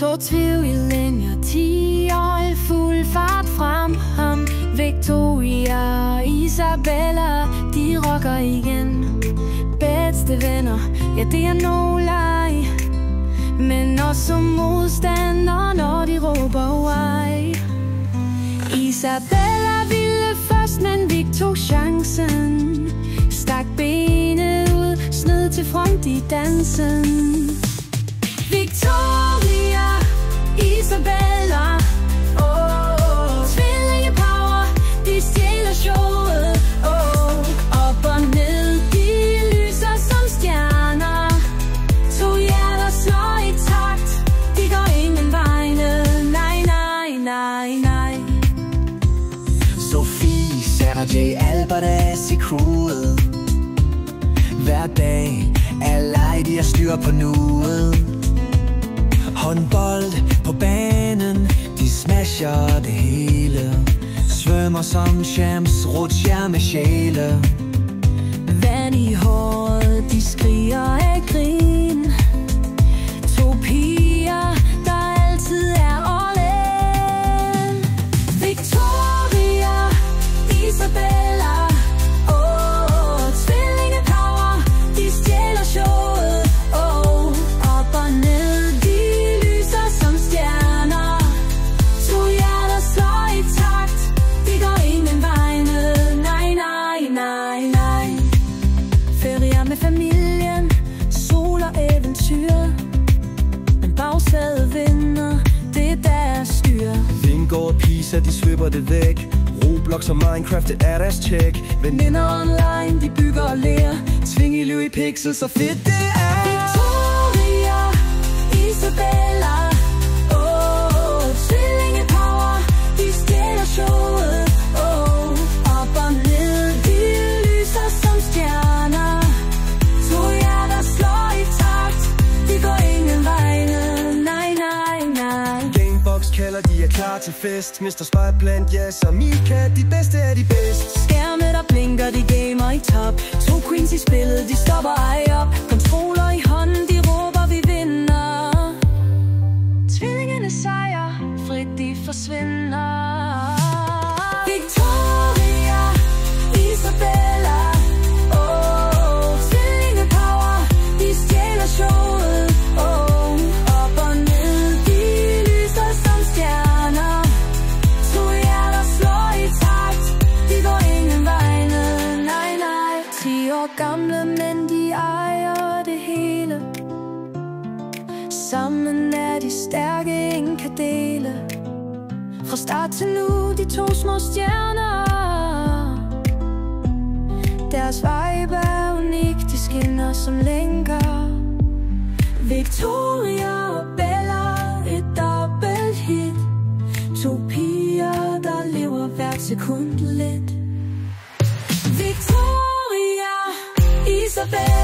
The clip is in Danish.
To tvillinger, 10 år i fuld fart frem ham. Victoria og Isabella, de rocker igen. Bedste venner, ja det er nogle leg, men også modstandere, når de råber why. Isabella ville først, men Vic tog chancen. Stak benet ud, sned til front i dansen. Victoria, Isabella, tvillingepower, de stjæler showet. Op og ned, de lyser som stjerner. To hjerter slår i takt, de går ingen vegne. Nej, nej, nej, nej. Sofie, Sarah J, Albert Ass i crewet. Hver dag er leg, de har styr på nuet. Håndbold på banen, de smasher det hele. Svømmer som champs, rutscher med sjæle. Vand i håret, de skriger af grin. To piger, der altid er all in. Victoria, Isabella, tvillingepower, de stjæler showet. Op og ned, de lyser som stjerner. To hjerter slår i takt, de går ingen vegne. Nej, nej, nej, nej. Ferier med familien, sol og eventyr, men bagsædet vinder, det er deres styr. Vingård og Pisa, de svipper det væk. Roblox og Minecraft, det er deres tjek. Veninder online, de bygger og lærer. Tving i liv i pixel, så fedt det er. Victoria, Isabella, tvillingepower, de stjæler showet. Op og ned, de lyser som stjerner. To hjerter slår i takt, de går ingen vegne. Nej, nej, nej. Gamebox kalder, de er klar til fest. Mr. Spy blandt Jas og Mika, de bedste er de bedste. Skærme der blinker, de gamer i top. To queens i spillet, de stopper ej op. Controller i hånden, de råber vi vinder. Tvillingerne sejrer, frit de forsvinder. Victoria, Isabella, tvillingepower, de stjæler showet. Op og ned, de lyser som stjerner. To hjerter slår i takt, de går ingen vegne. Nej, nej. 10 år gamle, men de ejer det hele. Sammen er de stærke, ingen kan dele. Fra start til nu, de to små stjerner. Deres vibe er unik, de skinner som lænker. Victoria og Bella, et dobbelt hit. To piger, der lever hvert sekund lidt. Victoria, Isabella.